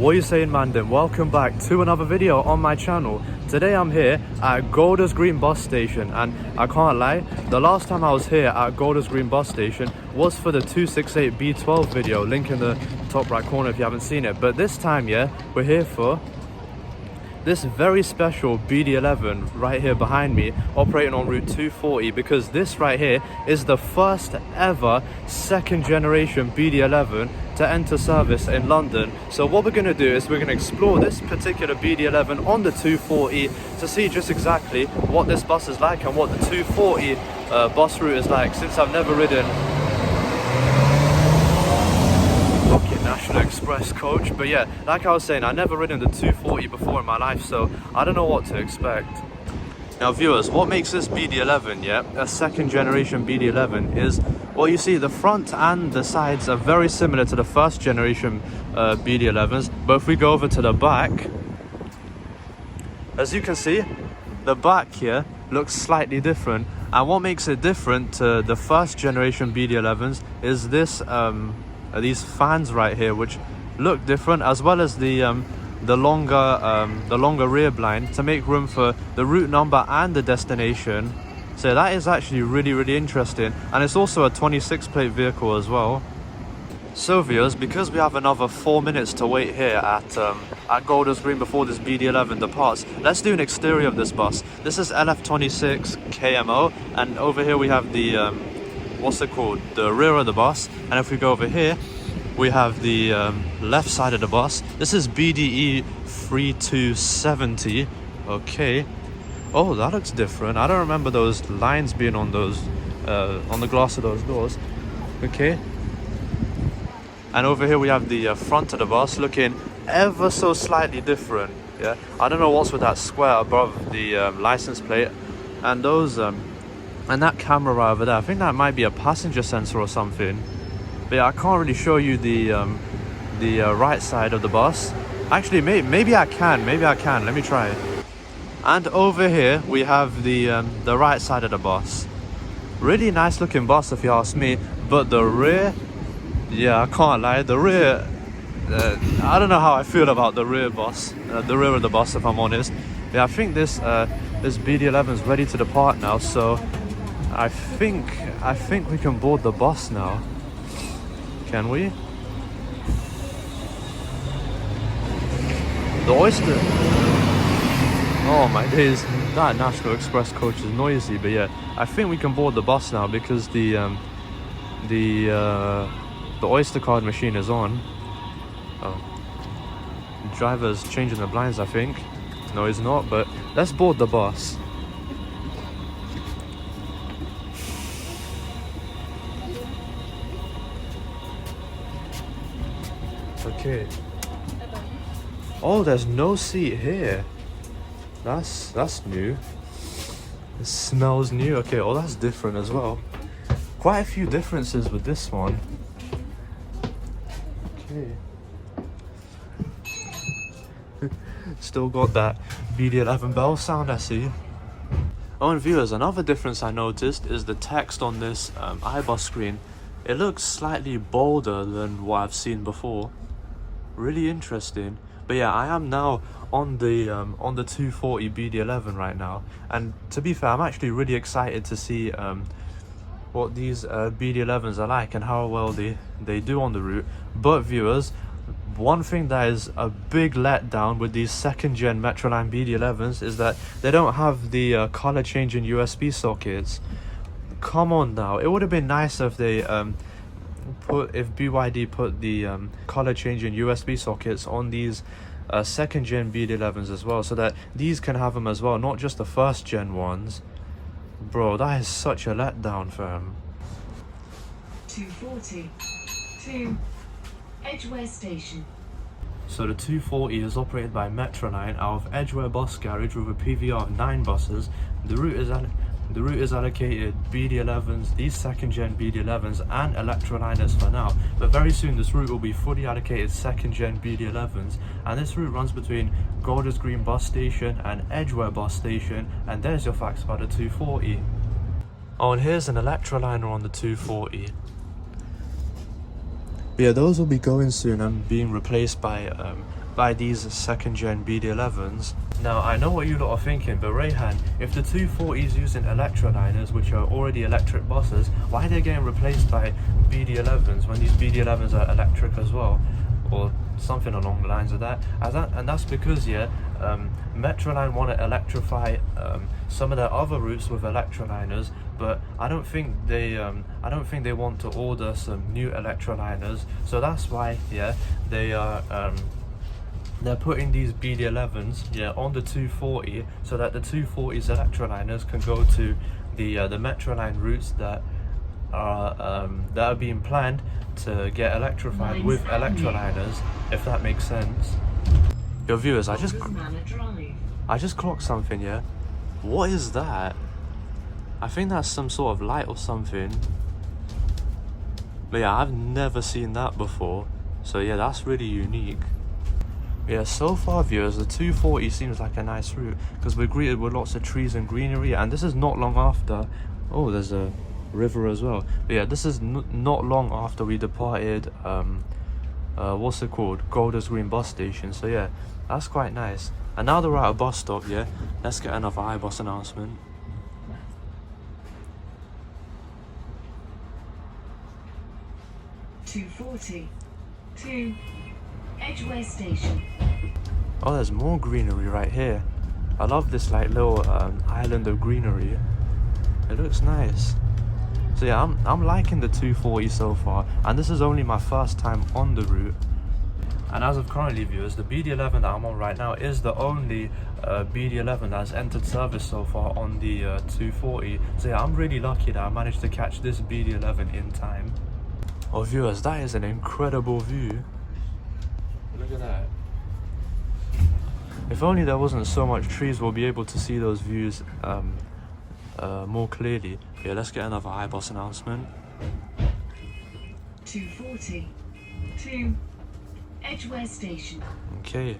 What are you saying, man? Then welcome back to another video on my channel. Today I'm here at Golders Green Bus Station, and I can't lie, the last time I was here at Golders Green Bus Station was for the 268 B12 video, link in the top right corner if you haven't seen it. But this time, yeah, we're here for this very special BD11 right here behind me, operating on Route 240, because this right here is the first ever second generation BD11 to enter service in London. So what we're going to do is we're going to explore this particular BD11 on the 240 to see just exactly what this bus is like and what the 240 bus route is like, since I've never ridden National Express coach. But yeah, like I was saying, I've never ridden the 240 before in my life, so I don't know what to expect. Now viewers, what makes this BD11, yeah, a second generation BD11 is, well, you see the front and the sides are very similar to the first generation BD11s, but if we go over to the back, as you can see, the back here looks slightly different. And what makes it different to the first generation BD11s is this these fans right here, which look different, as well as the longer rear blind to make room for the route number and the destination. So that is actually really interesting, and it's also a 26 plate vehicle as well. So viewers, because we have another 4 minutes to wait here at Golders Green before this BD11 departs, let's do an exterior of this bus. This is LF26 KMO, and over here we have the what's it called, the rear of the bus. And if we go over here, we have the left side of the bus. This is BDE 3270. Okay, oh, that looks different. I don't remember those lines being on those on the glass of those doors. Okay, and over here we have the front of the bus, looking ever so slightly different. Yeah, I don't know what's with that square above the license plate, and those and that camera right over there, I think that might be a passenger sensor or something. But yeah, I can't really show you the right side of the bus. Actually, maybe I can. Let me try it. And over here we have the right side of the bus. Really nice looking bus, if you ask me. But the rear, yeah, I can't lie. The rear, I don't know how I feel about the rear bus, the rear of the bus, if I'm honest. Yeah, I think this BD11 is ready to depart now. So I think we can board the bus now. Can we? The Oyster. Oh my days, that National Express coach is noisy. But yeah, I think we can board the bus now, because the Oyster card machine is on. Oh, the driver's changing the blinds, I think. No, he's not. But let's board the bus. Okay. Oh, there's no seat here. That's new. It smells new. Okay, oh, that's different as well. Quite a few differences with this one. Okay. Still got that BD11 bell sound, I see. Oh, and viewers, another difference I noticed is the text on this Ibus screen. It looks slightly bolder than what I've seen before. Really interesting. But yeah, I am now on the 240 BD11 right now, and to be fair, I'm actually really excited to see what these BD11s are like and how well they do on the route. But viewers, one thing that is a big letdown with these second gen Metroline BD11s is that they don't have the color changing USB sockets. Come on now, it would have been nice if they if BYD put the color changing USB sockets on these second gen BD11s as well, so that these can have them as well, not just the first gen ones. Bro, that is such a letdown, fam. 240 to Edgware Station. So the 240 is operated by Metroline out of Edgware Bus Garage with a PVR of 9 buses. The route is allocated BD11s, these second gen BD11s and electroliners for now, but very soon this route will be fully allocated second gen BD11s, and this route runs between Golders Green Bus Station and Edgware Bus Station. And there's your facts about the 240. Oh, and here's an electroliner on the 240. But yeah, those will be going soon and being replaced by by these second gen BD11s. Now I know what you lot are thinking, but Rayhan, if the 240 is using electroliners, which are already electric buses, why are they getting replaced by BD11s when these BD11s are electric as well? Or something along the lines of that. And that's because, yeah, Metroline want to electrify some of their other routes with electroliners, but I don't think they want to order some new electroliners. So that's why, yeah, they are they're putting these BD11s, yeah, on the 240, so that the 240's electroliners can go to the Metroline routes that are being planned to get electrified with electroliners, if that makes sense. Yo viewers, I just clocked something, yeah. What is that? I think that's some sort of light or something. But yeah, I've never seen that before. So yeah, that's really unique. Yeah, so far viewers, the 240 seems like a nice route because we're greeted with lots of trees and greenery, and this is not long after. Oh, there's a river as well. But yeah, this is not long after we departed what's it called, Golders Green Bus Station. So yeah, that's quite nice. And now that we're at a bus stop, yeah, let's get another Ibus announcement. (240) to Edgware Station. Oh, there's more greenery right here. I love this like little island of greenery. It looks nice. So yeah, I'm liking the 240 so far, and this is only my first time on the route. And as of currently viewers, the BD11 that I'm on right now is the only BD11 that has entered service so far on the 240. So yeah, I'm really lucky that I managed to catch this BD11 in time. Oh viewers, that is an incredible view. Look at that. If only there wasn't so much trees, we'll be able to see those views more clearly. Yeah, let's get another Ibus announcement. 240 to Edgware Station. Okay.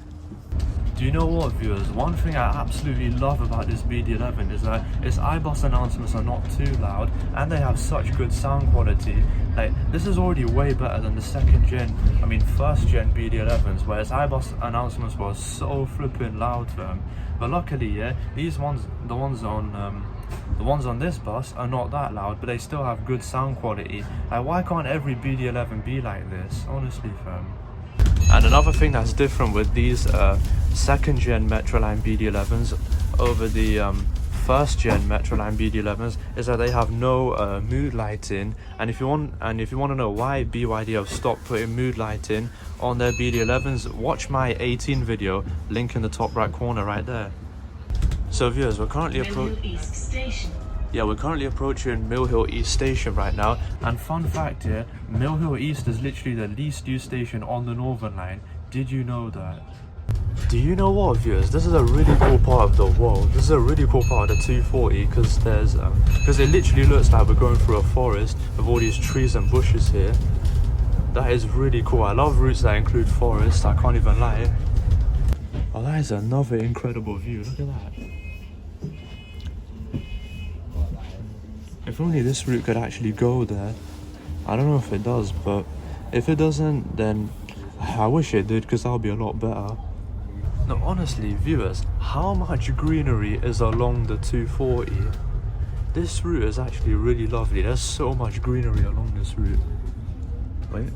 Do you know what viewers, one thing I absolutely love about this BD11 is that its Ibus announcements are not too loud and they have such good sound quality. Like, this is already way better than the first gen BD11s, where its Ibus announcements were so flipping loud for them. But luckily, yeah, these ones, the ones on this bus are not that loud, but they still have good sound quality. Like, why can't every BD11 be like this? Honestly, fam. And another thing that's different with these second gen Metroline BD11s over the first gen Metroline BD11s is that they have no mood lighting. And if you want to know why BYD have stopped putting mood lighting on their BD11s, watch my 18 video, link in the top right corner right there. So viewers, we're currently approaching Mill Hill East Station right now. And fun fact here, Mill Hill East is literally the least used station on the Northern Line. Did you know that? Do you know what viewers, this is a really cool part of the world. This is a really cool part of the 240 because there's because it literally looks like we're going through a forest with all these trees and bushes here. That is really cool. I love routes that include forests, I can't even lie. Oh, that is another incredible view. Look at that. If only this route could actually go there. I don't know if it does, but if it doesn't, then I wish it did, because that would be a lot better. No, honestly, viewers, how much greenery is along the 240? This route is actually really lovely. There's so much greenery along this route. Wait,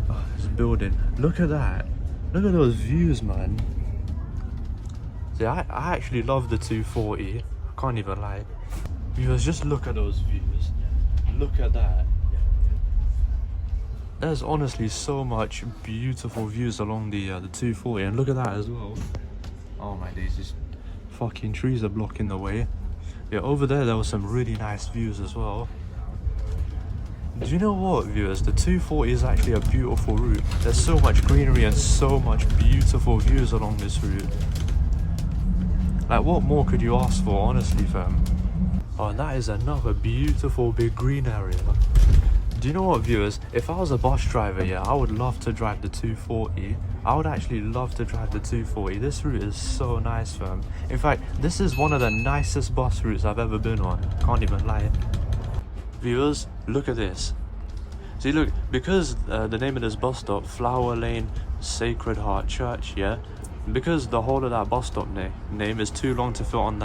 oh, this building. Look at that. Look at those views, man. See, I actually love the 240. I can't even lie. Viewers, just look at those views. Look at that. There's honestly so much beautiful views along the 240, and look at that as well. Oh my days, these fucking trees are blocking the way. Yeah, over there was some really nice views as well. Do you know what, viewers? The 240 is actually a beautiful route. There's so much greenery and so much beautiful views along this route. Like, what more could you ask for, honestly, fam? Oh, and that is another beautiful big green area. Do you know what, viewers? If I was a bus driver, yeah, I would love to drive the 240. I would actually love to drive the 240. This route is so nice, fam. In fact, this is one of the nicest bus routes I've ever been on. Can't even lie. Viewers, look at this. See, look, because the name of this bus stop, Flower Lane Sacred Heart Church, yeah. Because the whole of that bus stop name is too long to fit on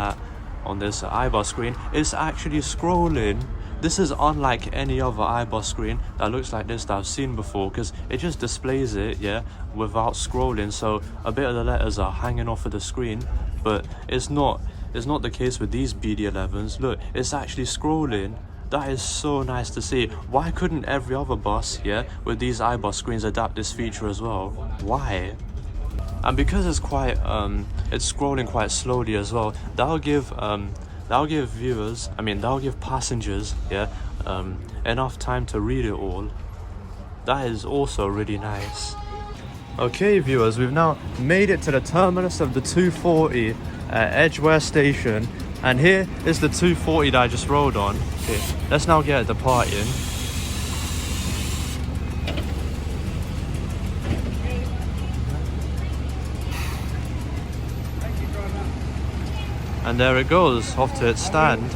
this Ibus screen, it's actually scrolling. This is unlike any other Ibus screen that looks like this that I've seen before, because it just displays it, yeah, without scrolling. So a bit of the letters are hanging off of the screen, but it's not the case with these BD11s. Look, it's actually scrolling. That is so nice to see. Why couldn't every other bus, yeah, with these Ibus screens adapt this feature as well? Why? And because it's quite it's scrolling quite slowly as well, that'll give passengers, yeah, enough time to read it all. That is also really nice. Okay viewers, we've now made it to the terminus of the 240 at Edgware Station, and here is the 240 that I just rode on. Okay, let's now get departing. And there it goes, off to its stand.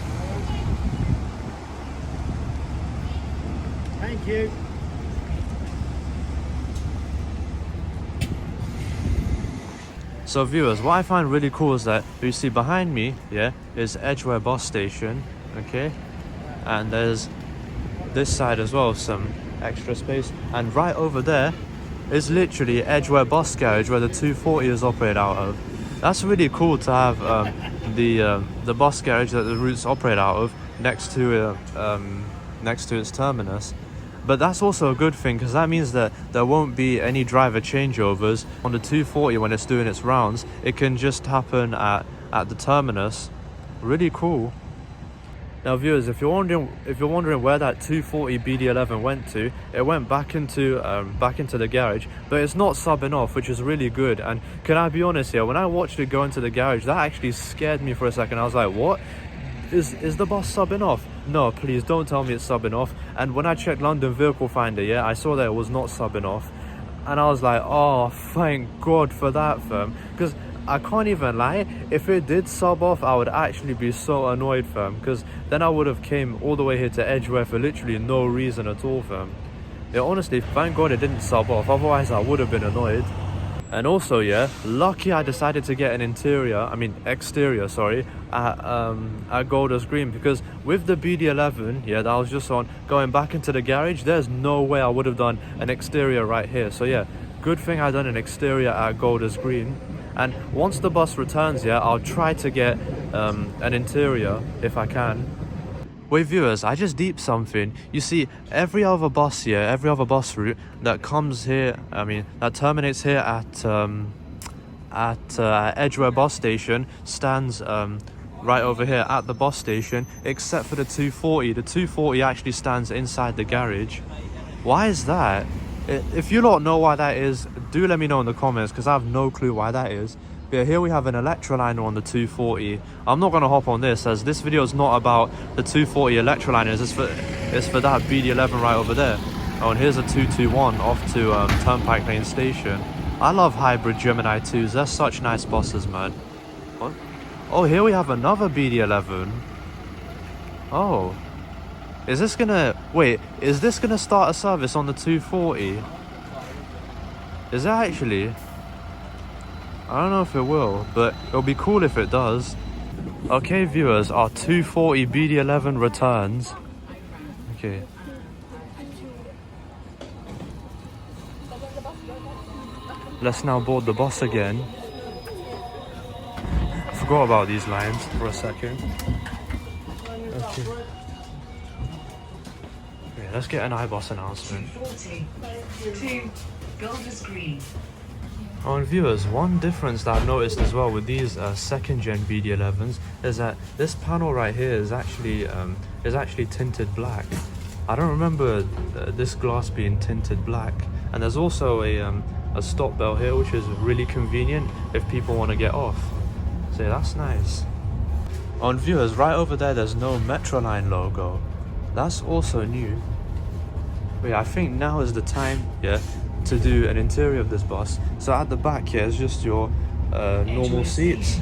Thank you. So viewers, what I find really cool is that you see behind me, yeah, is Edgware Bus Station, okay? And there's this side as well, some extra space. And right over there is literally Edgware Bus Garage, where the 240 is operated out of. That's really cool to have the bus garage that the routes operate out of next to its terminus. But that's also a good thing, because that means that there won't be any driver changeovers on the 240 when it's doing its rounds. It can just happen at the terminus. Really cool. Now viewers, if you're wondering where that 240 BD11 went to, it went back into the garage, but it's not subbing off, which is really good. And can I be honest here, when I watched it go into the garage, that actually scared me for a second. I was like, what? Is the bus subbing off? No, please don't tell me it's subbing off. And when I checked London Vehicle Finder, yeah, I saw that it was not subbing off. And I was like, oh, thank God for that, fam. Because I can't even lie, if it did sub off, I would actually be so annoyed, fam. Because then I would have came all the way here to Edgware for literally no reason at all, fam. Yeah, honestly, thank God it didn't sub off. Otherwise, I would have been annoyed. And also, yeah, lucky I decided to get an exterior, sorry, at Golders Green, because with the BD11, yeah, that I was just on, going back into the garage, there's no way I would have done an exterior right here. So yeah, good thing I done an exterior at Golders Green. And once the bus returns, yeah, I'll try to get an interior if I can. Wait viewers, I just deeped something. You see, every other bus here, every other bus route that comes here, that terminates here at Edgware Bus Station, stands right over here at the bus station, except for the 240. The 240 actually stands inside the garage. Why is that? If you lot know why that is, do let me know in the comments, because I have no clue why that is. But yeah, here we have an electroliner on the 240. I'm not going to hop on this, as this video is not about the 240 electroliners. It's for that BD11 right over there. Oh, and here's a 221 off to Turnpike Lane Station. I love hybrid Gemini 2s. They're such nice buses, man. What? Oh, here we have another BD11. Oh. Is this gonna start a service on the 240? Is it actually? I don't know if it will, but it'll be cool if it does. Okay viewers, our 240 BD11 returns. Okay. Let's now board the bus again. I forgot about these lines for a second. Okay. Okay, let's get an Ibus announcement. 240 to Golders Green. Oh, and viewers, one difference that I've noticed as well with these second gen BD11s is that this panel right here is actually tinted black. I don't remember this glass being tinted black. And there's also a stop bell here, which is really convenient if people want to get off. So yeah, that's nice. On viewers, right over there's no Metroline logo. That's also new. But yeah, I think now is the time, yeah, to do an interior of this bus. So at the back here is just your normal seats.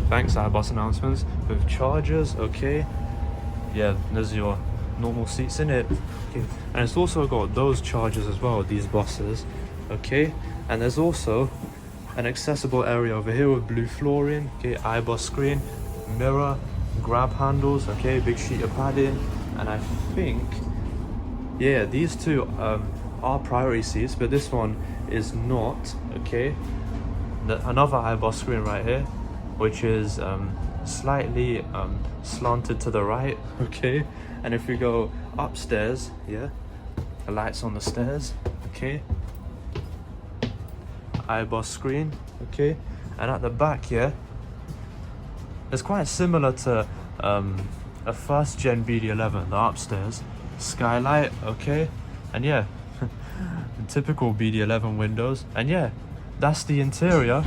Thanks, Ibus announcements with chargers. Okay, yeah, there's your normal seats in it. Okay. And it's also got those chargers as well, these buses. okay? And there's also an accessible area over here with blue flooring, okay, Ibus screen, mirror, grab handles, okay, big sheet of padding, and I think, yeah, these two are priority seats, but this one is not, okay? Another Ibus screen right here, which is slightly slanted to the right, okay? And if we go upstairs, yeah, the lights on the stairs, okay? Ibus screen, okay? And at the back here, it's quite similar to a first gen BD11, the upstairs. Skylight, okay? And yeah, typical BD11 windows. And yeah, that's the interior.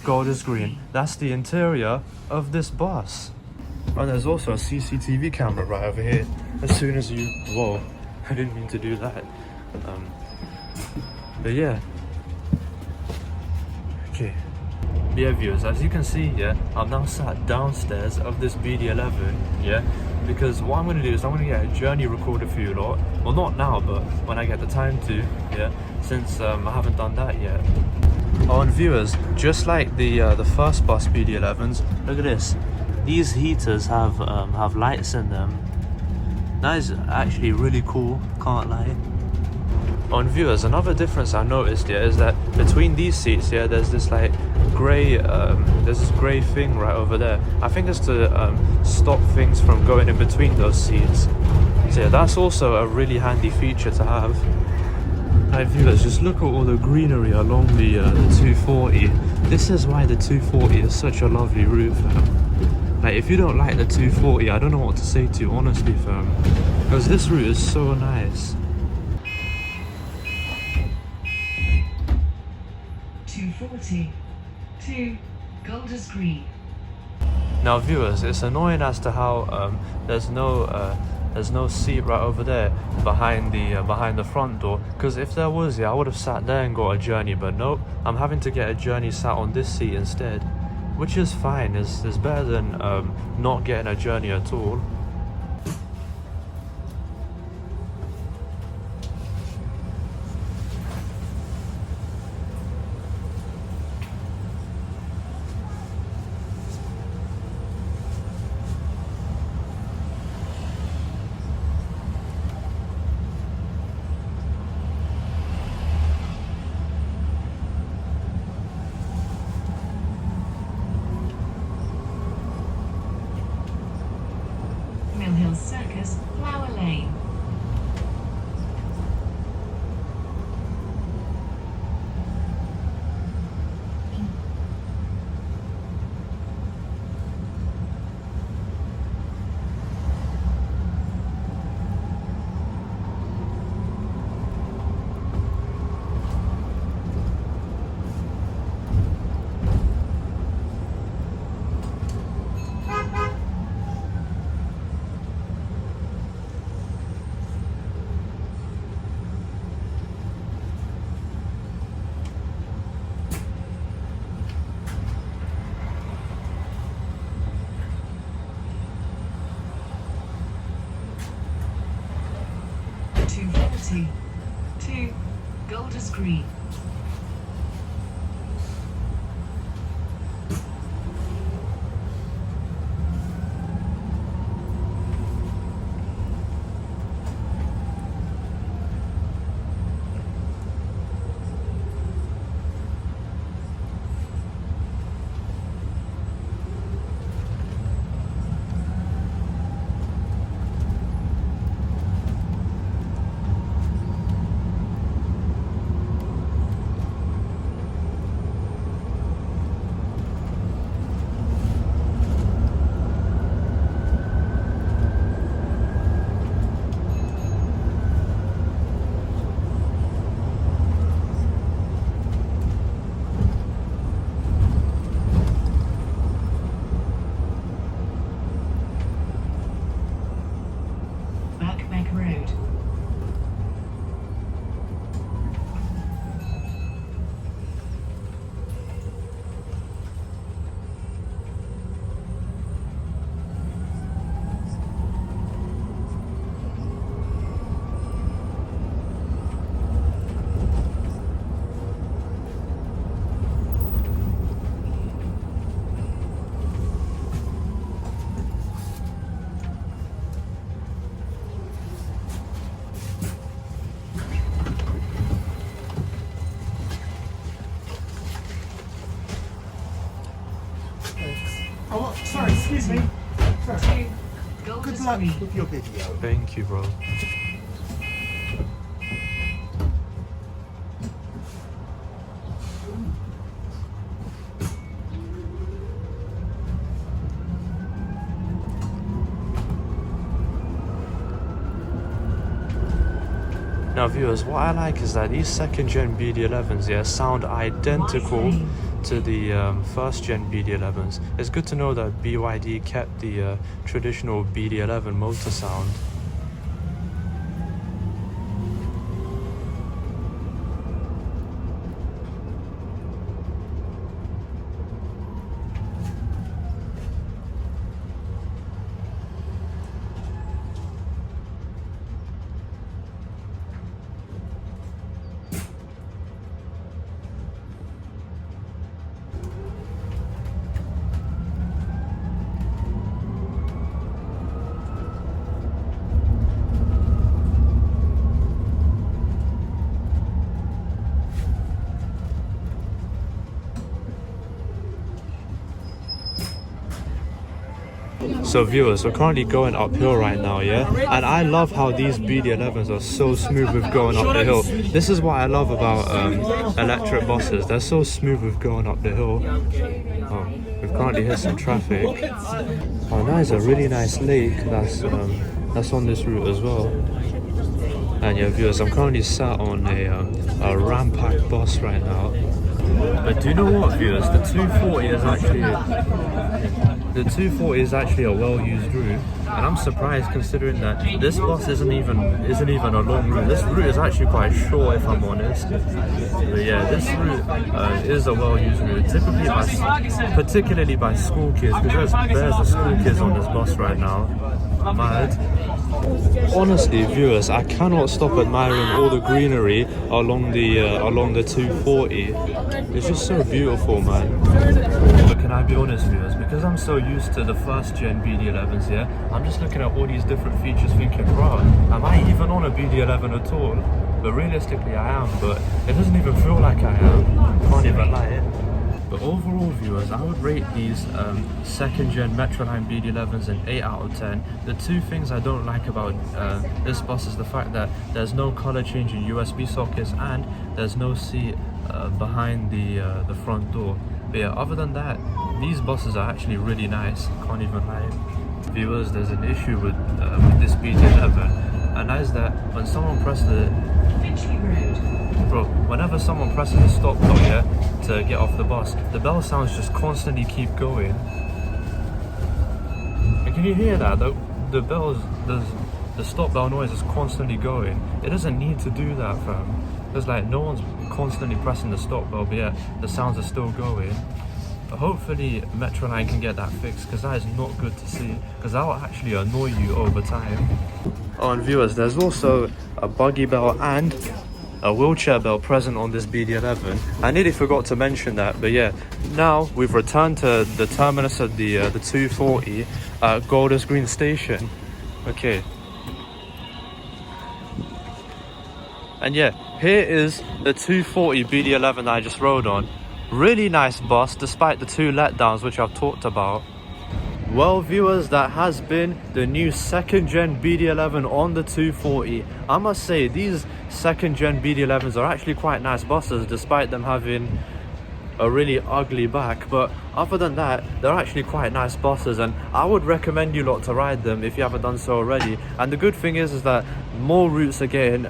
Gold is green. That's the interior of this bus. And there's also a CCTV camera right over here. As soon as you... Whoa, I didn't mean to do that. But yeah. Okay. Yeah, viewers, as you can see here, I'm now sat downstairs of this BD11, yeah? Because what I'm going to do is I'm going to get a journey recorder for you lot. Well, not now, but when I get the time to, yeah? Since I haven't done that yet. Oh, and viewers, just like the first bus BD11s, look at this. These heaters have lights in them. That is actually really cool, can't lie. On viewers, another difference I noticed here is that between these seats here, there's this like grey, thing right over there. I think it's to stop things from going in between those seats. So yeah, that's also a really handy feature to have. Right, viewers, just look at all the greenery along the 240. This is why the 240 is such a lovely route, fam. Like, if you don't like the 240, I don't know what to say to you, honestly, fam. Because this route is so nice. 240 to Golders Green. Now, viewers, it's annoying as to how there's no seat right over there behind the front door. Because if there was, yeah, I would have sat there and got a journey. But nope, I'm having to get a journey sat on this seat instead, which is fine. It's better than not getting a journey at all. Mill Hill Circus, Flower Lane. To Golders Green. Road. Green. Thank you, bro. Now viewers, what I like is that these second gen BD11s here sound identical to the first gen BD11s. It's good to know that BYD kept the traditional BD11 motor sound. So viewers, we're currently going uphill right now, yeah? And I love how these BD11s are so smooth with going up the hill. This is what I love about electric buses. They're so smooth with going up the hill. Oh, we've currently hit some traffic. Oh, that is a really nice lake that's on this route as well. And yeah, viewers, I'm currently sat on a ram-packed bus right now. But do you know what, viewers? The 240 is actually a well-used route, and I'm surprised considering that this bus isn't even a long route. This route is actually quite short, if I'm honest. But yeah, this route is a well-used route, particularly by school kids, because there's the school kids on this bus right now. Mad. Honestly, viewers, I cannot stop admiring all the greenery along the 240. It's just so beautiful, man. But can I be honest, viewers? Because I'm so used to the first gen BD11s here, I'm just looking at all these different features thinking, bro, am I even on a BD11 at all? But realistically I am, but it doesn't even feel like I am. Can't even lie. But overall, viewers, I would rate these second gen Metroline BD11s an 8 out of 10. The two things I don't like about this bus is the fact that there's no color changing USB sockets and there's no seat behind the front door. But yeah, other than that, these buses are actually really nice, can't even lie. Viewers, there's an issue with this BD11, and that is that when someone presses it, whenever someone presses the stop bell here to get off the bus, the bell sounds just constantly keep going. And can you hear that? The stop bell noise is constantly going. It doesn't need to do that, fam. There's like no one's constantly pressing the stop bell, but yeah, the sounds are still going. But hopefully Metroline can get that fixed, because that is not good to see, because that will actually annoy you over time. Oh, and viewers, there's also a buggy bell and a wheelchair bell present on this BD11. I nearly forgot to mention that, but yeah, now we've returned to the terminus of the 240 at Golders Green Station. Okay. And yeah, here is the 240 BD11 that I just rode on. Really nice bus, despite the two letdowns which I've talked about. Well, viewers, that has been the new second gen BD11 on the 240. I must say, these second gen BD11s are actually quite nice buses, despite them having a really ugly back. But other than that, they're actually quite nice buses, and I would recommend you lot to ride them if you haven't done so already. And the good thing is that more routes are getting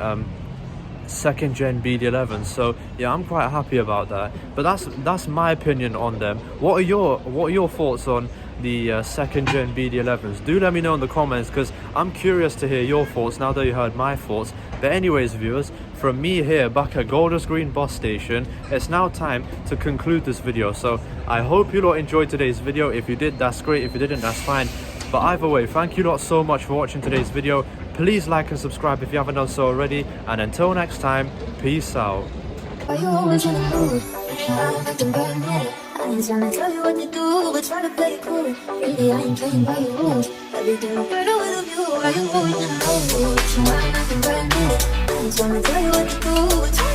second gen BD11, so yeah, I'm quite happy about that. But that's my opinion on them. What are your thoughts on the second gen BD11s? Do let me know in the comments, because I'm curious to hear your thoughts now that you heard my thoughts. But anyways, viewers, from me here back at Golders Green Bus Station, it's now time to conclude this video. So I hope you lot enjoyed today's video. If you did, that's great. If you didn't, that's fine. But either way, thank you lot so much for watching today's video. Please like and subscribe if you haven't done so already, and until next time, peace out. Why you always in the mood? I'm acting brand new. I ain't trying to tell you what to do, but try to play it cool. Really, I ain't playing by your rules. Everything better with a view. Why you always in the mood? I'm acting brand new. I ain't trying to tell you what to do, but